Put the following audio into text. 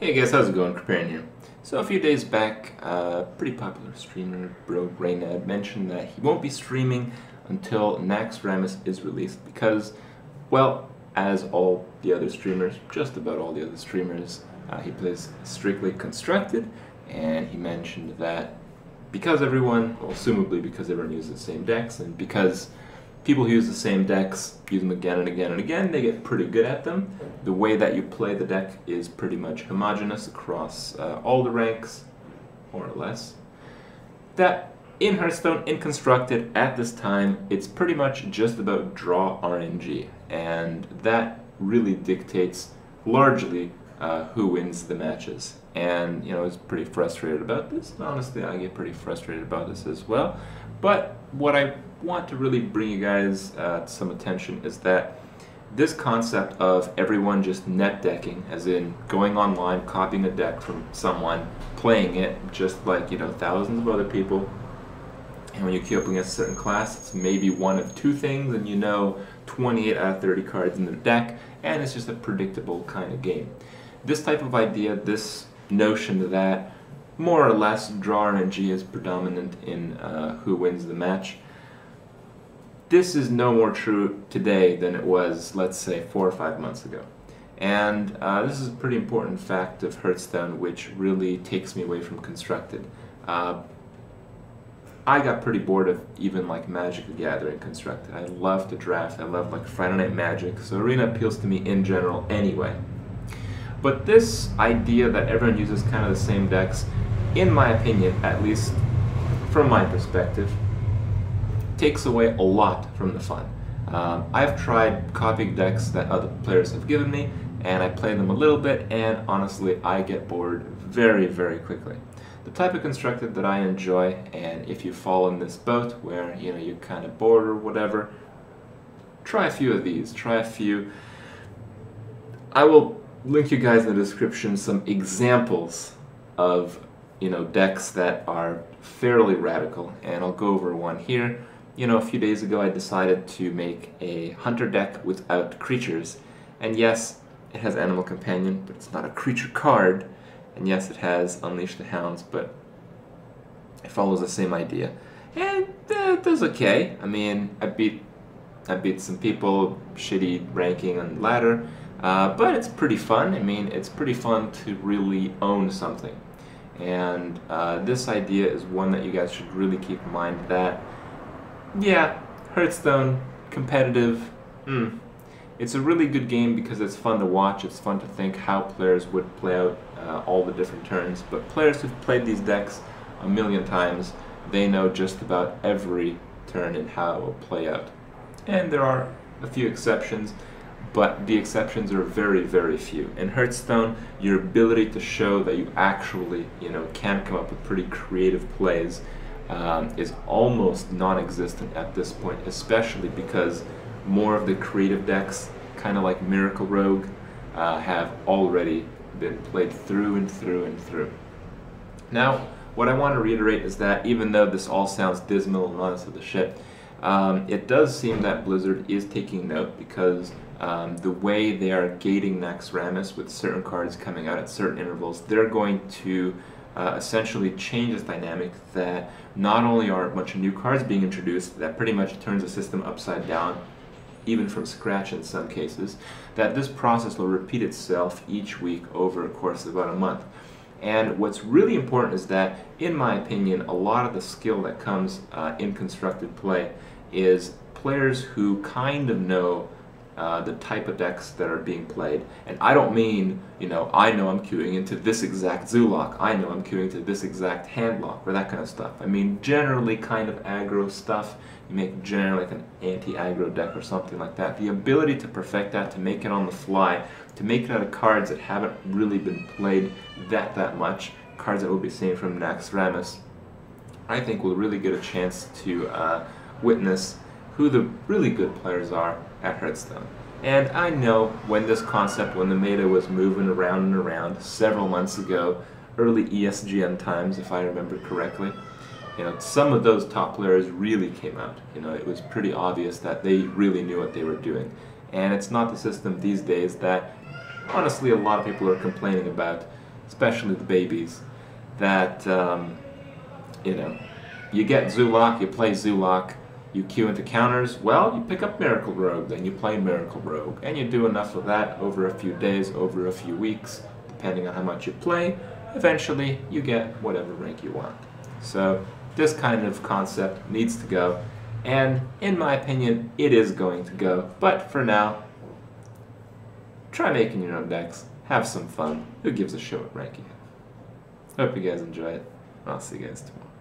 Hey guys, how's it going? Kripps here. So a few days back, a pretty popular streamer, Bro Brainad, mentioned that he won't be streaming until Nax Ramus is released because, well, as all the other streamers, just about all the other streamers, he plays strictly constructed, and he mentioned that because everyone, well, assumably because everyone uses the same decks, and because people who use the same decks use them again and again and again, they get pretty good at them. The way that you play the deck is pretty much homogeneous across all the ranks, more or less. That in Hearthstone, in Constructed, at this time, it's pretty much just about draw RNG, and that really dictates largely who wins the matches. And, you know, I was pretty frustrated about this. Honestly, I get pretty frustrated about this as well. But what I want to really bring you guys to some attention is that this concept of everyone just net decking, as in going online, copying a deck from someone, playing it just like, you know, thousands of other people, and when you queue up against a certain class, it's maybe one of two things, and you know 28 out of 30 cards in the deck, and it's just a predictable kind of game. This type of idea, this notion that more or less draw RNG is predominant in who wins the match, this is no more true today than it was, let's say, 4 or 5 months ago. And this is a pretty important fact of Hearthstone, which really takes me away from Constructed. I got pretty bored of even like Magic the Gathering Constructed. I love to draft, I love like Friday Night Magic, so Arena appeals to me in general anyway. But this idea that everyone uses kind of the same decks, in my opinion, at least from my perspective, takes away a lot from the fun. I've tried copying decks that other players have given me, and I play them a little bit, and honestly, I get bored very, very quickly. The type of Constructed that I enjoy, and if you fall in this boat where, you know, you're kind of bored or whatever, try a few of these. Try a few. I will link you guys in the description some examples of, you know, decks that are fairly radical, and I'll go over one here. You know, a few days ago I decided to make a hunter deck without creatures, and yes, it has Animal Companion, but it's not a creature card, and yes, it has Unleash the Hounds, but it follows the same idea. And it does okay. I mean, I beat some people, shitty ranking on ladder, but it's pretty fun. I mean, it's pretty fun to really own something. And this idea is one that you guys should really keep in mind that, yeah, Hearthstone, competitive, it's a really good game because it's fun to watch, it's fun to think how players would play out all the different turns, but players who've played these decks a million times, they know just about every turn and how it will play out. And there are a few exceptions, but the exceptions are very, very few. In Hearthstone, your ability to show that you actually, you know, can come up with pretty creative plays is almost non-existent at this point, especially because more of the creative decks, kind of like Miracle Rogue, have already been played through and through and through. Now, what I want to reiterate is that even though this all sounds dismal and all this other shit, it does seem that Blizzard is taking note because the way they are gating Nax Ramus with certain cards coming out at certain intervals, they're going to essentially change this dynamic that not only are a bunch of new cards being introduced that pretty much turns the system upside down, even from scratch in some cases, that this process will repeat itself each week over a course of about a month. And what's really important is that, in my opinion, a lot of the skill that comes in Constructed play is players who kind of know the type of decks that are being played. And I don't mean, you know I'm queuing into this exact Zoolock, I know I'm queuing into this exact Handlock, or that kind of stuff. I mean generally kind of aggro stuff. You make generally like an anti-aggro deck or something like that. The ability to perfect that, to make it on the fly, to make it out of cards that haven't really been played that much, cards that we'll be seeing from Nax Ramus, I think will really get a chance to witness who the really good players are at Hearthstone. And I know when this concept, when the meta was moving around and around several months ago, early ESGN times if I remember correctly, you know, some of those top players really came out. You know, it was pretty obvious that they really knew what they were doing. And it's not the system these days that honestly a lot of people are complaining about. especially the babies, that, you know, you get Zulok, you play Zulok, you queue into counters, well, you pick up Miracle Rogue, then you play Miracle Rogue, and you do enough of that over a few days, over a few weeks, depending on how much you play. Eventually, you get whatever rank you want. So this kind of concept needs to go, and in my opinion, it is going to go. But for now, try making your own decks, have some fun. Who gives a shit what rank you have? Hope you guys enjoy it. I'll see you guys tomorrow.